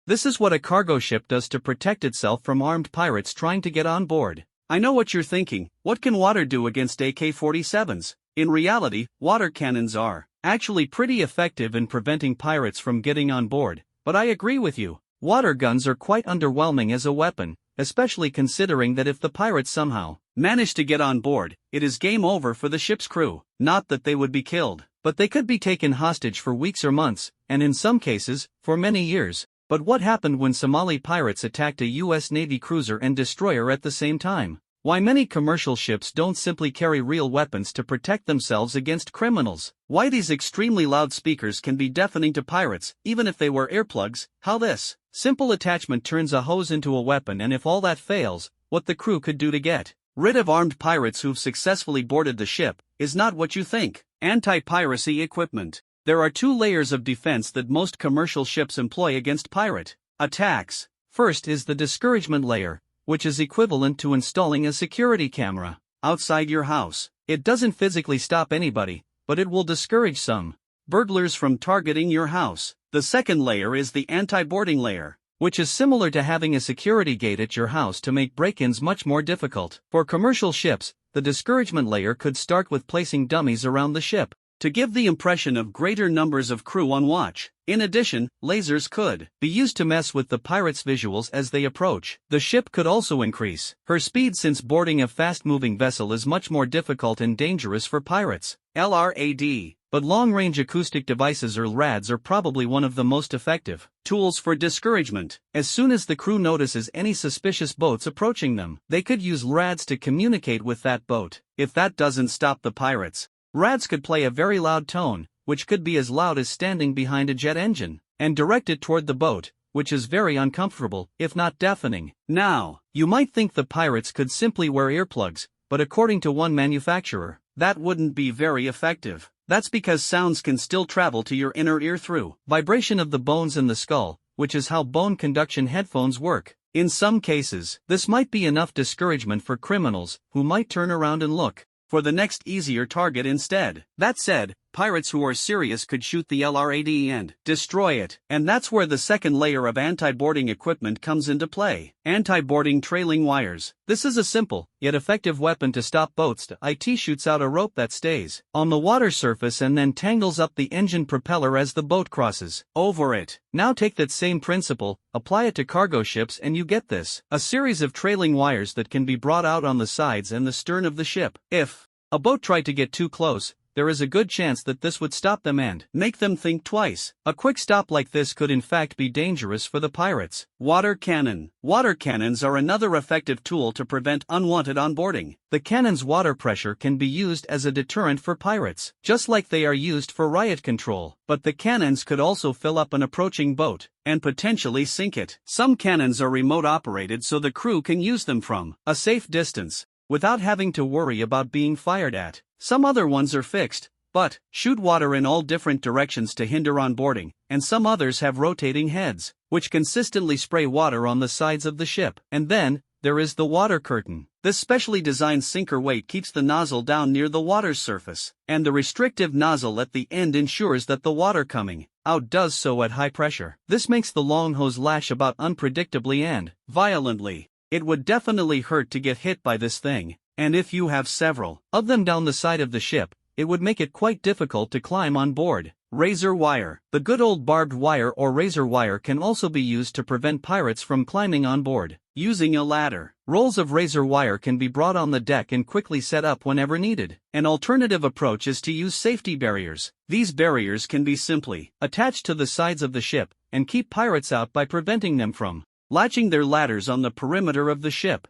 This is what a cargo ship does to protect itself from armed pirates trying to get on board. I know what you're thinking, what can water do against AK-47s? In reality, water cannons are actually pretty effective in preventing pirates from getting on board, but I agree with you. Water guns are quite underwhelming as a weapon, especially considering that if the pirates somehow manage to get on board, it is game over for the ship's crew. Not that they would be killed, but they could be taken hostage for weeks or months, and in some cases, for many years. But what happened when Somali pirates attacked a US Navy cruiser and destroyer at the same time? Why many commercial ships don't simply carry real weapons to protect themselves against criminals? Why these extremely loud speakers can be deafening to pirates, even if they wear earplugs? How this simple attachment turns a hose into a weapon, and if all that fails, what the crew could do to get rid of armed pirates who've successfully boarded the ship is not what you think. Anti-piracy equipment. There are two layers of defense that most commercial ships employ against pirate attacks. First is the discouragement layer, which is equivalent to installing a security camera outside your house. It doesn't physically stop anybody, but it will discourage some burglars from targeting your house. The second layer is the anti-boarding layer, which is similar to having a security gate at your house to make break-ins much more difficult. For commercial ships, the discouragement layer could start with placing dummies around the ship to give the impression of greater numbers of crew on watch. In addition, lasers could be used to mess with the pirates' visuals as they approach. The ship could also increase her speed since boarding a fast-moving vessel is much more difficult and dangerous for pirates. LRAD. But long-range acoustic devices or LRADs are probably one of the most effective tools for discouragement. As soon as the crew notices any suspicious boats approaching them, they could use LRADs to communicate with that boat. If that doesn't stop the pirates, LRADs could play a very loud tone, which could be as loud as standing behind a jet engine, and direct it toward the boat, which is very uncomfortable, if not deafening. Now, you might think the pirates could simply wear earplugs, but according to one manufacturer, that wouldn't be very effective. That's because sounds can still travel to your inner ear through vibration of the bones in the skull, which is how bone conduction headphones work. In some cases, this might be enough discouragement for criminals, who might turn around and look for the next easier target instead. That said, pirates who are serious could shoot the LRAD and destroy it. And that's where the second layer of anti-boarding equipment comes into play. Anti-boarding trailing wires. This is a simple, yet effective weapon to stop boats. It shoots out a rope that stays on the water surface and then tangles up the engine propeller as the boat crosses over it. Now take that same principle, apply it to cargo ships, and you get this: a series of trailing wires that can be brought out on the sides and the stern of the ship. If a boat tried to get too close, there is a good chance that this would stop them and make them think twice. A quick stop like this could in fact be dangerous for the pirates. Water cannon. Water cannons are another effective tool to prevent unwanted onboarding. The cannon's water pressure can be used as a deterrent for pirates, just like they are used for riot control. But the cannons could also fill up an approaching boat and potentially sink it. Some cannons are remote operated so the crew can use them from a safe distance, without having to worry about being fired at. Some other ones are fixed, but shoot water in all different directions to hinder onboarding, and some others have rotating heads, which consistently spray water on the sides of the ship. And then, there is the water curtain. This specially designed sinker weight keeps the nozzle down near the water's surface, and the restrictive nozzle at the end ensures that the water coming out does so at high pressure. This makes the long hose lash about unpredictably and violently. It would definitely hurt to get hit by this thing, and if you have several of them down the side of the ship, it would make it quite difficult to climb on board. Razor wire. The good old barbed wire or razor wire can also be used to prevent pirates from climbing on board. Using a ladder. Rolls of razor wire can be brought on the deck and quickly set up whenever needed. An alternative approach is to use safety barriers. These barriers can be simply attached to the sides of the ship and keep pirates out by preventing them from latching their ladders on the perimeter of the ship.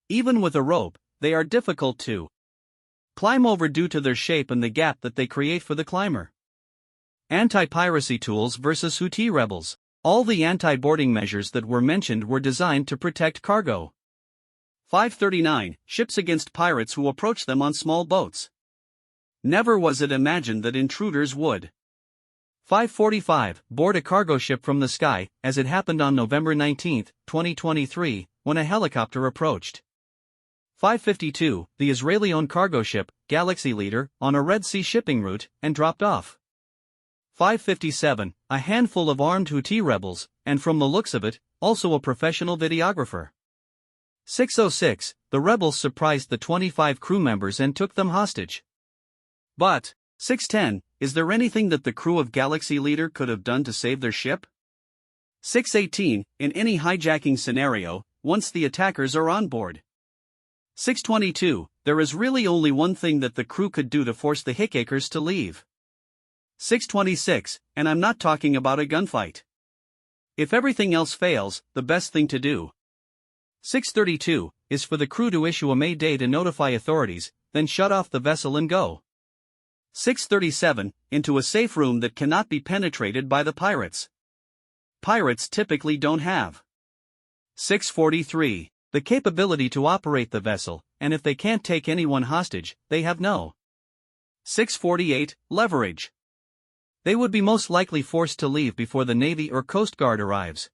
Even with a rope, they are difficult to climb over due to their shape and the gap that they create for the climber. Anti-piracy tools versus Houthi rebels. All the anti-boarding measures that were mentioned were designed to protect cargo. 539. Ships against pirates who approach them on small boats. Never was it imagined that intruders would 545. Board a cargo ship from the sky, as it happened on November 19, 2023, when a helicopter approached. 552. The Israeli-owned cargo ship, Galaxy Leader, on a Red Sea shipping route, and dropped off. 5:57, a handful of armed Houthi rebels, and from the looks of it, also a professional videographer. 6:06, the rebels surprised the 25 crew members and took them hostage. But, 6:10, is there anything that the crew of Galaxy Leader could have done to save their ship? 6:18, in any hijacking scenario, once the attackers are on board. 6:22, there is really only one thing that the crew could do to force the hijackers to leave. 6:26, and I'm not talking about a gunfight. If everything else fails, the best thing to do. 6:32, is for the crew to issue a mayday to notify authorities, then shut off the vessel and go. 6:37, into a safe room that cannot be penetrated by the pirates. Pirates typically don't have. 6:43, the capability to operate the vessel, and if they can't take anyone hostage, they have no. 6:48, leverage. They would be most likely forced to leave before the Navy or Coast Guard arrives.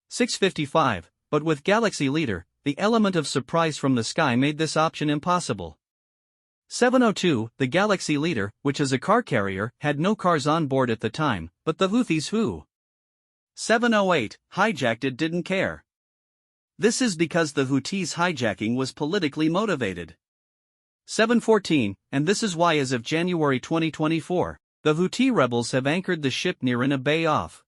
6:55, but with Galaxy Leader, the element of surprise from the sky made this option impossible. 7:02, the Galaxy Leader, which is a car carrier, had no cars on board at the time, but the Houthis who 7:08, hijacked it didn't care. This is because the Houthis' hijacking was politically motivated. 7:14, and this is why as of January 2024, the Houthi rebels have anchored the ship near in a bay off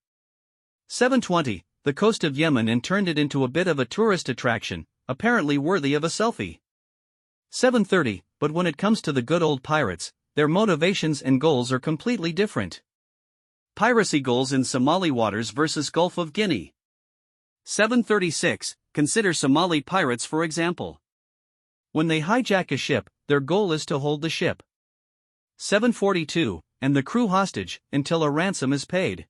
7:20, the coast of Yemen and turned it into a bit of a tourist attraction, apparently worthy of a selfie. 7:30, but when it comes to the good old pirates, their motivations and goals are completely different. Piracy goals in Somali waters versus Gulf of Guinea. 7:36, consider Somali pirates for example. When they hijack a ship, their goal is to hold the ship. 7:42, and the crew hostage, until a ransom is paid.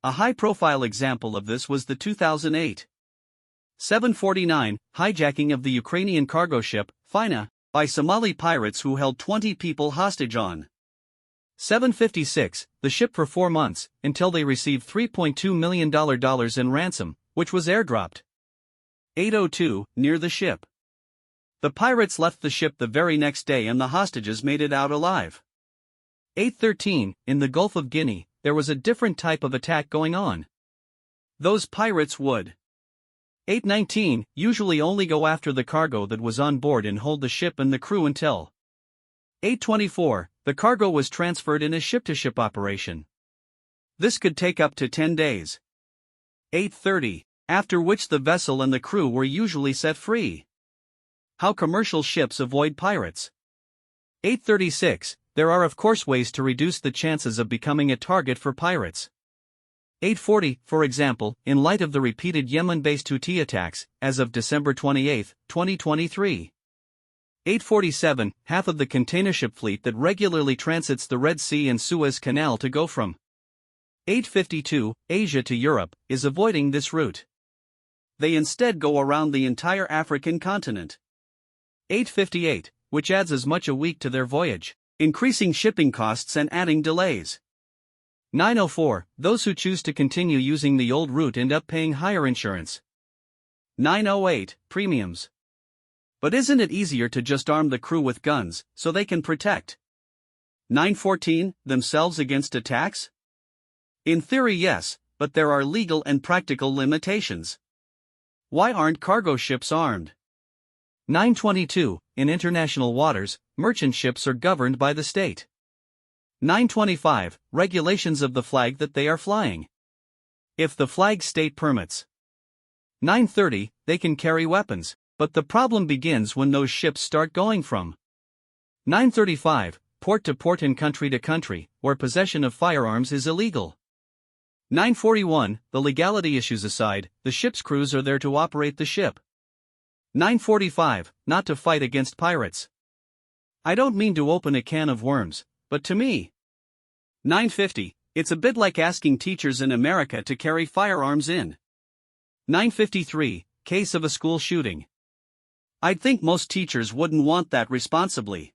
A high-profile example of this was the 2008 7:49 hijacking of the Ukrainian cargo ship, Fina, by Somali pirates who held 20 people hostage on 7:56, the ship for 4 months, until they received $3.2 million in ransom, which was airdropped. 8:02, near the ship. The pirates left the ship the very next day and the hostages made it out alive. 8:13, in the Gulf of Guinea, there was a different type of attack going on. Those pirates would 8:19, usually only go after the cargo that was on board and hold the ship and the crew until 8:24, the cargo was transferred in a ship-to-ship operation. This could take up to 10 days. 8:30, after which the vessel and the crew were usually set free. How commercial ships avoid pirates. 8:36, there are of course ways to reduce the chances of becoming a target for pirates. 8:40, for example, in light of the repeated Yemen-based Houthi attacks, as of December 28, 2023. 8:47, half of the containership fleet that regularly transits the Red Sea and Suez Canal to go from 8:52, Asia to Europe, is avoiding this route. They instead go around the entire African continent. 8:58, which adds as much a week to their voyage, increasing shipping costs and adding delays. 9:04, those who choose to continue using the old route end up paying higher insurance. 9:08, premiums. But isn't it easier to just arm the crew with guns, so they can protect 9:14, themselves against attacks? In theory yes, but there are legal and practical limitations. Why aren't cargo ships armed? 9:22, in international waters, merchant ships are governed by the state. 9:25, regulations of the flag that they are flying. If the flag state permits. 9:30, they can carry weapons, but the problem begins when those ships start going from 9:35, port to port and country to country, where possession of firearms is illegal. 9:41, the legality issues aside, the ship's crews are there to operate the ship. 9:45, not to fight against pirates. I don't mean to open a can of worms, but to me, 9:50, it's a bit like asking teachers in America to carry firearms in 9:53, case of a school shooting. I'd think most teachers wouldn't want that responsibly.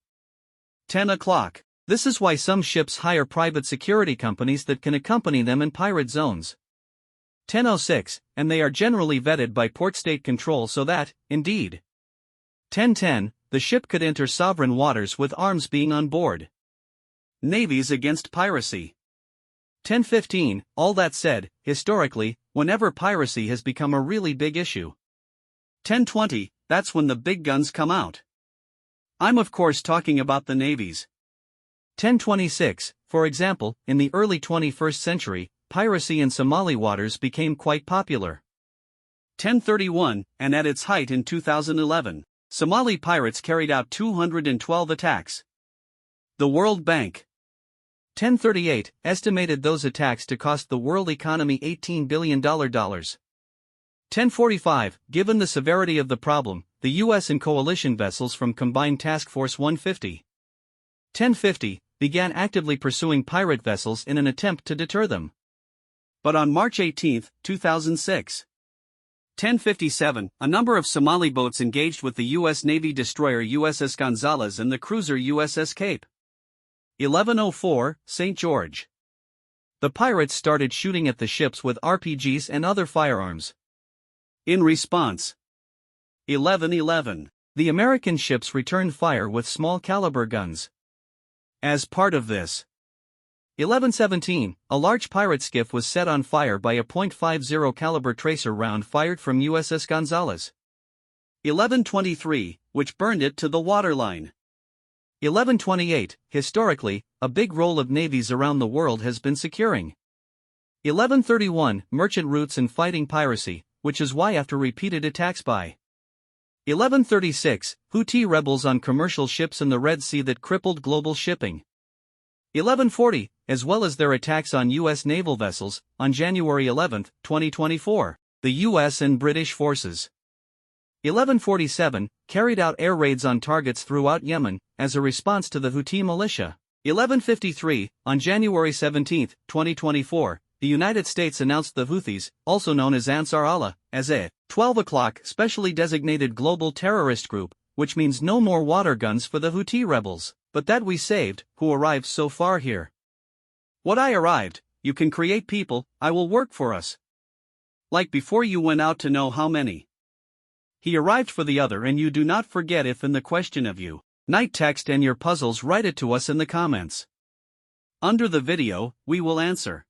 10 o'clock, this is why some ships hire private security companies that can accompany them in pirate zones. 10:06, and they are generally vetted by port state control so that, indeed, 10:10, the ship could enter sovereign waters with arms being on board. Navies against piracy. 1015, all that said, historically, whenever piracy has become a really big issue. 1020, that's when the big guns come out. I'm of course talking about the navies. 1026, for example, in the early 21st century, piracy in Somali waters became quite popular. 1031, and at its height in 2011, Somali pirates carried out 212 attacks. The World Bank. 1038 estimated those attacks to cost the world economy $18 billion. 1045, given the severity of the problem, the U.S. and coalition vessels from Combined Task Force 150. 1050, began actively pursuing pirate vessels in an attempt to deter them. But on March 18, 2006, 1057, a number of Somali boats engaged with the U.S. Navy destroyer USS Gonzalez and the cruiser USS Cape. 1104, St. George. The pirates started shooting at the ships with RPGs and other firearms. In response, 1111, the American ships returned fire with small caliber guns. As part of this, 1117, a large pirate skiff was set on fire by a .50 caliber tracer round fired from USS Gonzalez. 1123, which burned it to the waterline. 1128, historically, a big role of navies around the world has been securing. 1131, merchant routes and fighting piracy, which is why after repeated attacks by 1136, Houthi rebels on commercial ships in the Red Sea that crippled global shipping. 1140, as well as their attacks on U.S. naval vessels, on January 11, 2024, the U.S. and British forces. 1147, carried out air raids on targets throughout Yemen, as a response to the Houthi militia. 1153, on January 17, 2024, the United States announced the Houthis, also known as Ansar Allah, as a 12 o'clock specially designated global terrorist group, which means no more water guns for the Houthi rebels, but that we saved, who arrived so far here. What I arrived, you can create people, I will work for us. Like before you went out to know how many. He arrived for the other, and you do not forget if in the question of you, night text and your puzzles, write it to us in the comments. Under the video, we will answer.